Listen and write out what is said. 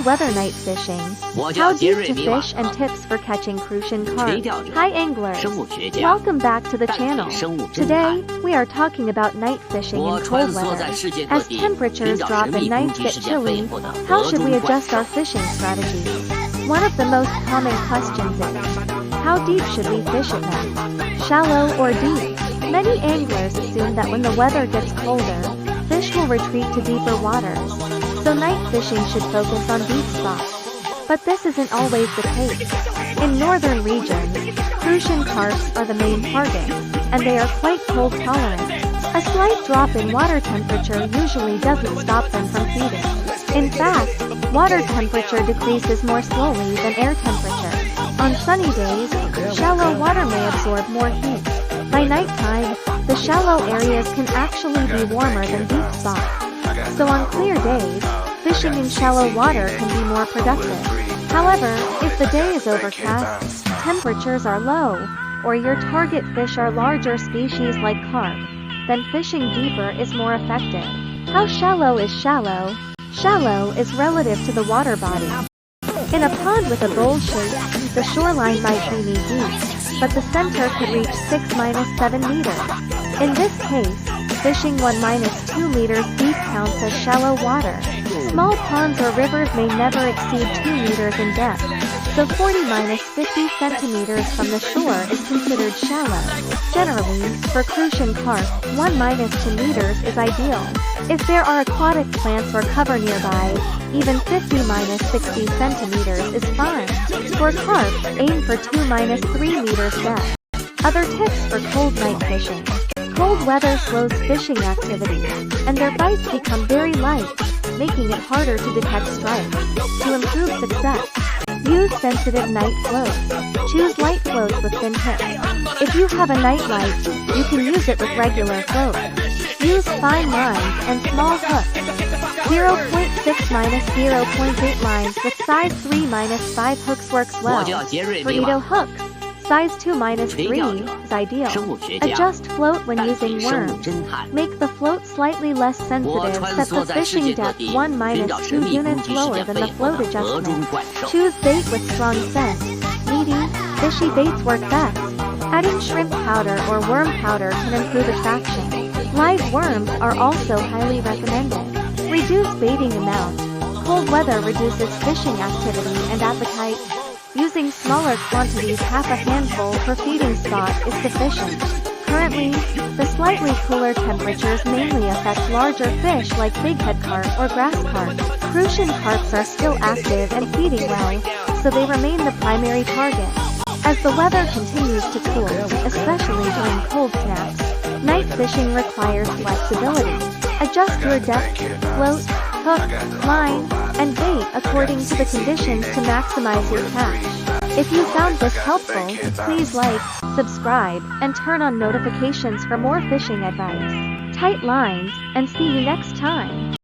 weather night fishing. How deep to fish and tips for catching Crucian carp. Hi anglers! Welcome back to the channel. Today, we are talking about night fishing in cold weather. As temperatures drop and nights get chilly, how should we adjust our fishing strategies? One of the most common questions is, how deep should we fish at night? Shallow or deep? Many anglers assume that when the weather gets colder, fish will retreat to deeper waters, so night fishing should focus on deep spots. But this isn't always the case. In northern regions, Crucian carps are the main target, and they are quite cold tolerant. A slight drop in water temperature usually doesn't stop them from feeding. In fact, water temperature decreases more slowly than air temperature. On sunny days, shallow water may absorb more heat. By nighttime, the shallow areas can actually be warmer than deep spots. So on clear days, fishing in shallow water can be more productive. However, if the day is overcast, temperatures are low, or your target fish are larger species like carp, then fishing deeper is more effective. How shallow is shallow? Shallow is relative to the water body. In a pond with a bowl shape, the shoreline might be knee-deep, but the center could reach 6-7 meters. In this case, fishing 1-2 meters deep counts as shallow water. Small ponds or rivers may never exceed 2 meters in depth, so 40-50 centimeters from the shore is considered shallow. Generally, for Crucian carp, 1-2 meters is ideal. If there are aquatic plants or cover nearby, even 50-60 centimeters is fine. For carp, aim for 2-3 meters depth. Other tips for cold night fishing. Cold weather slows fishing activity, and their bites become very light, making it harder to detect strikes. To improve success, use sensitive night floats. Choose light floats with thin tips. If you have a night light, you can use it with regular floats. Use fine lines and small hooks. 0.6-0.8 lines with size 3-5 hooks works well. Burrito hooks. Size 2-3 is ideal. Adjust float when using worms. Make the float slightly less sensitive. Set the fishing depth 1-2 units lower than the float adjustment. Choose bait with strong scent. Meaty, fishy baits work best. Adding shrimp powder or worm powder can improve attraction. Live worms are also highly recommended. Reduce baiting amount. Cold weather reduces fishing activity and appetite. Using smaller quantities, half a handful per feeding spot, is sufficient. Currently, the slightly cooler temperatures mainly affect larger fish like bighead carp or grass carp. Crucian carps are still active and feeding well, so they remain the primary target. As the weather continues to cool, especially during cold snaps, night fishing requires flexibility. Adjust your depth, float, hook, line, and bait according to the conditions to maximize your catch. If you found this helpful, please like, subscribe, and turn on notifications for more fishing advice. Tight lines, and see you next time.